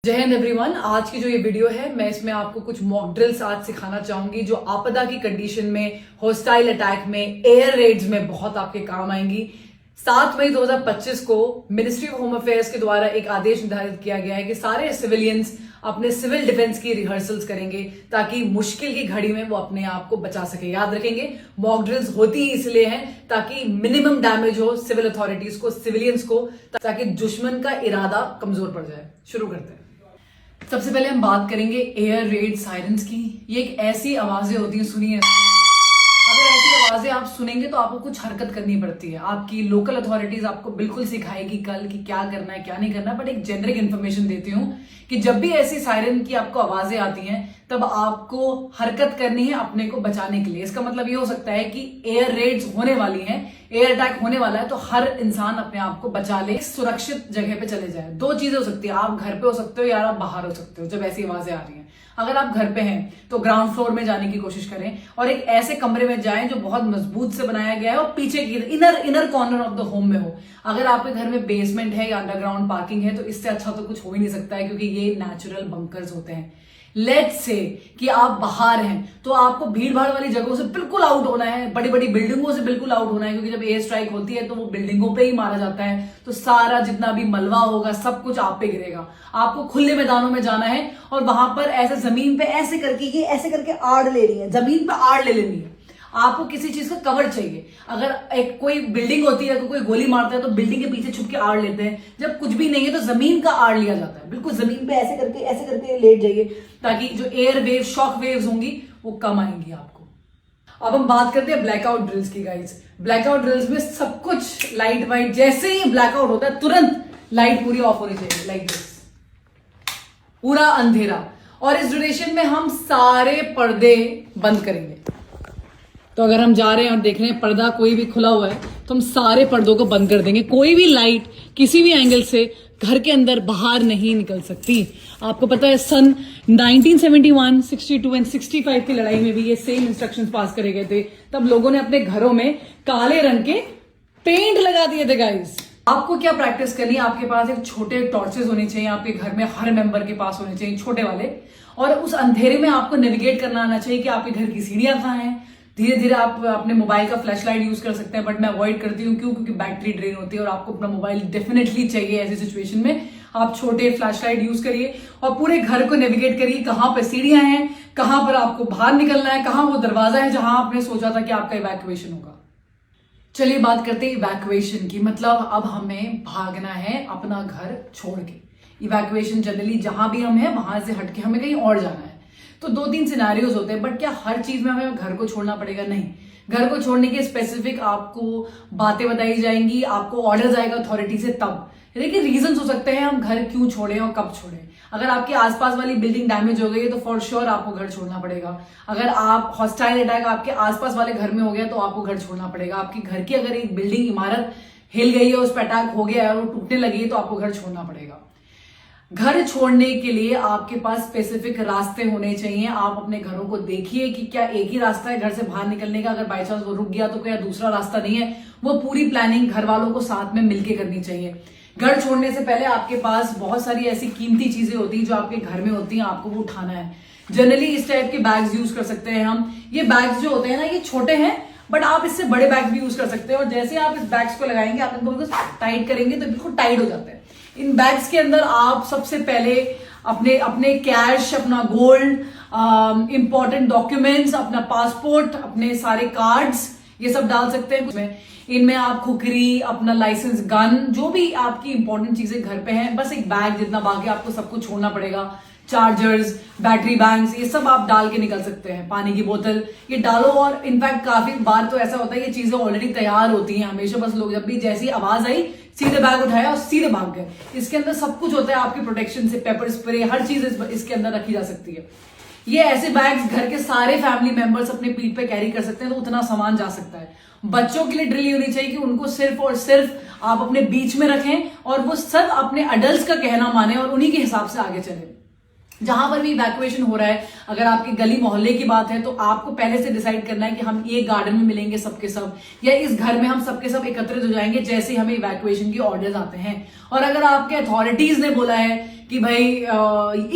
जय हिंद एवरीवन। आज की जो ये वीडियो है मैं इसमें आपको कुछ मॉक ड्रिल्स आज सिखाना चाहूंगी जो आपदा की कंडीशन में, हॉस्टाइल अटैक में, एयर रेड्स में बहुत आपके काम आएंगी। 7 मई 2025 को मिनिस्ट्री ऑफ होम अफेयर्स के द्वारा एक आदेश निर्धारित किया गया है कि सारे सिविलियंस अपने सिविल डिफेंस की रिहर्सल्स करेंगे ताकि मुश्किल की घड़ी में वो अपने आप को बचा सके। याद रखेंगे, मॉक ड्रिल्स होती ही इसलिए हैं ताकि मिनिमम डैमेज हो सिविल अथॉरिटीज को, सिविलियंस को, ताकि दुश्मन का इरादा कमजोर पड़ जाए। शुरू करते हैं। सबसे पहले हम बात करेंगे एयर रेड सायरन्स की। ये एक ऐसी आवाजें होती हैं, सुनिए, अगर ऐसी आवाजें आप सुनेंगे तो आपको कुछ हरकत करनी पड़ती है। आपकी लोकल अथॉरिटीज आपको बिल्कुल सिखाएगी कल कि क्या करना है क्या नहीं करना, बट एक जेनरिक इन्फॉर्मेशन देती हूँ कि जब भी ऐसी सायरन की आपको आवाजें आती हैं तब आपको हरकत करनी है अपने को बचाने के लिए। इसका मतलब ये हो सकता है कि एयर रेड्स होने वाली हैं, एयर अटैक होने वाला है, तो हर इंसान अपने आप को बचा ले, सुरक्षित जगह पे चले जाए। दो चीजें हो सकती है, आप घर पे हो सकते हो या आप बाहर हो सकते हो जब ऐसी आवाजें आ रही हैं। अगर आप घर पे हैं तो ग्राउंड फ्लोर में जाने की कोशिश करें और एक ऐसे कमरे में जाएं जो बहुत मजबूत से बनाया गया है और पीछे की inner corner of the home में हो। अगर आपके घर में बेसमेंट है या अंडरग्राउंड पार्किंग है तो इससे अच्छा तो कुछ हो ही नहीं सकता है, क्योंकि ये नेचुरल बंकर्स होते हैं। लेट्स से कि आप बाहर हैं तो आपको भीड़ भाड़ वाली जगहों से बिल्कुल आउट होना है, बड़ी बड़ी बिल्डिंगों से बिल्कुल आउट होना है, क्योंकि जब एयर स्ट्राइक होती है तो वो बिल्डिंगों पे ही मारा जाता है, तो सारा जितना भी मलबा होगा सब कुछ आप पे गिरेगा। आपको खुले मैदानों में जाना है और वहां पर ऐसे जमीन पे ऐसे करके, ये ऐसे करके आड़ ले रही है, जमीन पे आड़ ले लेनी है। आपको किसी चीज का कवर चाहिए। अगर एक कोई बिल्डिंग होती है, कोई गोली मारता है तो बिल्डिंग के पीछे छुप के आड़ लेते हैं। जब कुछ भी नहीं है तो जमीन का आड़ लिया जाता है। बिल्कुल जमीन पे ऐसे करके लेट जाइए ताकि जो एयर वेव, शॉक वेव्स होंगी वो कम आएंगी आपको। अब हम बात करते हैं ब्लैकआउट ड्रिल्स की गाइस। ब्लैकआउट ड्रिल्स में सब कुछ लाइट वाइट, जैसे ही ब्लैकआउट होता है तुरंत लाइट पूरी ऑफ होनी चाहिए, लाइक दिस, पूरा अंधेरा। और इस ड्यूरेशन में हम सारे पर्दे बंद करेंगे। तो अगर हम जा रहे हैं और देख रहे हैं पर्दा कोई भी खुला हुआ है तो हम सारे पर्दों को बंद कर देंगे। कोई भी लाइट किसी भी एंगल से घर के अंदर बाहर नहीं निकल सकती। आपको पता है सन 1971, 62 एंड 65 की लड़ाई में भी ये सेम इंस्ट्रक्शंस पास करे गए थे। तब लोगों ने अपने घरों में काले रंग के पेंट लगा दिए थे गाइस। आपको क्या प्रैक्टिस करनी है, आपके पास एक छोटे टॉर्चेस होने चाहिए, आपके घर में हर मेंबर के पास होने चाहिए छोटे वाले, और उस अंधेरे में आपको नेविगेट करना आना चाहिए कि आपके घर की सीढ़ियां कहाँ हैं। धीरे धीरे आप अपने मोबाइल का फ्लैश लाइट यूज कर सकते हैं, बट मैं अवॉइड करती हूँ। क्यों? क्योंकि बैटरी ड्रेन होती है और आपको अपना मोबाइल डेफिनेटली चाहिए ऐसी सिचुएशन में। आप छोटे फ्लैश लाइट यूज करिए और पूरे घर को नेविगेट करिए, कहाँ पे सीढ़ियां हैं, कहाँ पर आपको बाहर निकलना है, कहाँ वो दरवाजा है जहां आपने सोचा था कि आपका इवैक्यूएशन होगा। चलिए बात करते हैं इवैक्यूएशन की। मतलब अब हमें भागना है अपना घर छोड़ के। इवैक्यूएशन जनरली जहां भी हम हैं वहां से हटके हमें कहीं और जाना है। तो 2-3 सिनेरियोज होते हैं, बट क्या हर चीज में हमें घर को छोड़ना पड़ेगा? नहीं। घर को छोड़ने के स्पेसिफिक आपको बातें बताई जाएंगी, आपको ऑर्डर आएगा अथॉरिटी से तब। लेकिन रीजंस हो सकते हैं हम घर क्यों छोड़ें और कब छोड़ें। अगर आपके आसपास वाली बिल्डिंग डैमेज हो गई है तो फॉर श्योर आपको घर छोड़ना पड़ेगा। अगर आप हॉस्टाइल अटैक आपके आसपास वाले घर में हो गया तो आपको घर छोड़ना पड़ेगा। आपकी घर की अगर एक बिल्डिंग, इमारत हिल गई है, उस पर अटैक हो गया है और वो टूटने लगी है तो आपको घर छोड़ना पड़ेगा। घर छोड़ने के लिए आपके पास स्पेसिफिक रास्ते होने चाहिए। आप अपने घरों को देखिए कि क्या एक ही रास्ता है घर से बाहर निकलने का। अगर बाई चांस वो रुक गया तो क्या दूसरा रास्ता नहीं है। वो पूरी प्लानिंग घर वालों को साथ में मिलकर करनी चाहिए। घर छोड़ने से पहले आपके पास बहुत सारी ऐसी कीमती चीजें होती हैं जो आपके घर में होती हैं, आपको वो उठाना है। जनरली इस टाइप के बैग्स यूज कर सकते हैं हम। ये बैग्स जो होते हैं ना, ये छोटे हैं, बट आप इससे बड़े बैग्स भी यूज कर सकते हैं। और जैसे आप इस बैग्स को लगाएंगे, आप इनको बिल्कुल टाइट करेंगे तो बिल्कुल टाइट हो जाते हैं। इन बैग्स के अंदर आप सबसे पहले अपने कैश, अपना गोल्ड, इंपॉर्टेंट डॉक्यूमेंट्स, अपना पासपोर्ट, अपने सारे कार्ड्स, ये सब डाल सकते हैं। इनमें आप खुकरी, अपना लाइसेंस, गन, जो भी आपकी इंपॉर्टेंट चीजें घर पे हैं, बस एक बैग जितना, बाकी आपको सब कुछ छोड़ना पड़ेगा। चार्जर्स, बैटरी बैंक्स, ये सब आप डाल के निकल सकते हैं। पानी की बोतल ये डालो। और इनफैक्ट काफी बार तो ऐसा होता है ये चीजें ऑलरेडी तैयार होती हैं हमेशा, बस लोग जब भी जैसी आवाज आई सीधे बैग उठाया और सीधे भाग गए। इसके अंदर सब कुछ होता है आपकी प्रोटेक्शन से, पेपर स्प्रे, हर चीज इसके अंदर रखी जा सकती है। ये ऐसे बैग्स घर के सारे फैमिली मेंबर्स अपने पीठ पे कैरी कर सकते हैं, तो उतना सामान जा सकता है। बच्चों के लिए ड्रिल होनी चाहिए कि उनको सिर्फ और सिर्फ आप अपने बीच में रखें और वो सब अपने अडल्ट्स का कहना माने और उन्हीं के हिसाब से आगे चले। जहां पर भी इवैक्यूएशन हो रहा है, अगर आपके गली मोहल्ले की बात है तो आपको पहले से डिसाइड करना है कि हम ये गार्डन में मिलेंगे सबके सब, या इस घर में हम सबके सब एकत्रित हो जाएंगे जैसे ही हमें इवैक्यूएशन की ऑर्डर्स आते हैं। और अगर आपके अथॉरिटीज ने बोला है कि भाई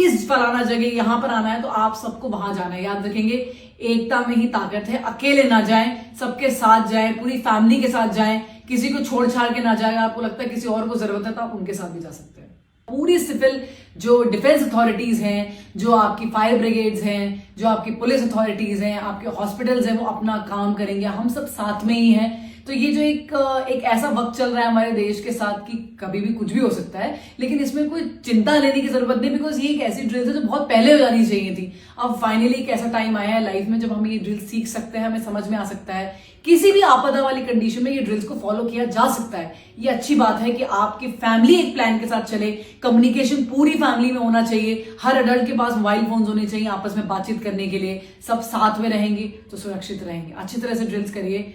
इस फलाना जगह यहां पर आना है, तो आप सबको वहां जाना है। याद रखेंगे, एकता में ही ताकत है। अकेले ना जाएं, सबके साथ जाएं, पूरी फैमिली के साथ जाएं, किसी को छोड़ छाड़ के ना जाएं। आपको लगता है किसी और को जरूरत है तो आप उनके साथ भी जा सकते हैं। पूरी सिविल जो डिफेंस अथॉरिटीज हैं, जो आपकी फायर ब्रिगेड्स हैं, जो आपकी पुलिस अथॉरिटीज हैं, आपके हॉस्पिटल्स हैं, वो अपना काम करेंगे। हम सब साथ में ही हैं। तो ये जो एक ऐसा वक्त चल रहा है हमारे देश के साथ कि कभी भी कुछ भी हो सकता है, लेकिन इसमें कोई चिंता लेने की जरूरत नहीं, बिकॉज ये एक ऐसी ड्रिल है जो बहुत पहले हो जानी चाहिए थी। अब फाइनली एक ऐसा टाइम आया है लाइफ में जब हम ये ड्रिल सीख सकते हैं, हमें समझ में आ सकता है। किसी भी आपदा वाली कंडीशन में ये ड्रिल्स को फॉलो किया जा सकता है। ये अच्छी बात है कि आपकी फैमिली एक प्लान के साथ चले। कम्युनिकेशन पूरी फैमिली में होना चाहिए। हर अडल्ट के पास मोबाइल फोन होने चाहिए आपस में बातचीत करने के लिए। सब साथ में रहेंगे तो सुरक्षित रहेंगे। अच्छी तरह से ड्रिल्स करिए।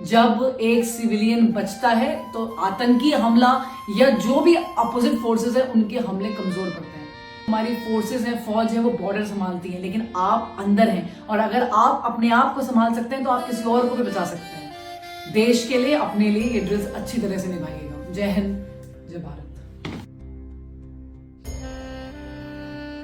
जब एक सिविलियन बचता है तो आतंकी हमला या जो भी अपोजिट फोर्सेस है उनके हमले कमजोर पड़ते हैं। हमारी फोर्सेस है, फौज है, वो बॉर्डर संभालती है, लेकिन आप अंदर हैं। और अगर आप अपने आप को संभाल सकते हैं तो आप किसी और को भी बचा सकते हैं। देश के लिए, अपने लिए ये ड्रिल्स अच्छी तरह से निभाइएगा। जय हिंद, जय भारत।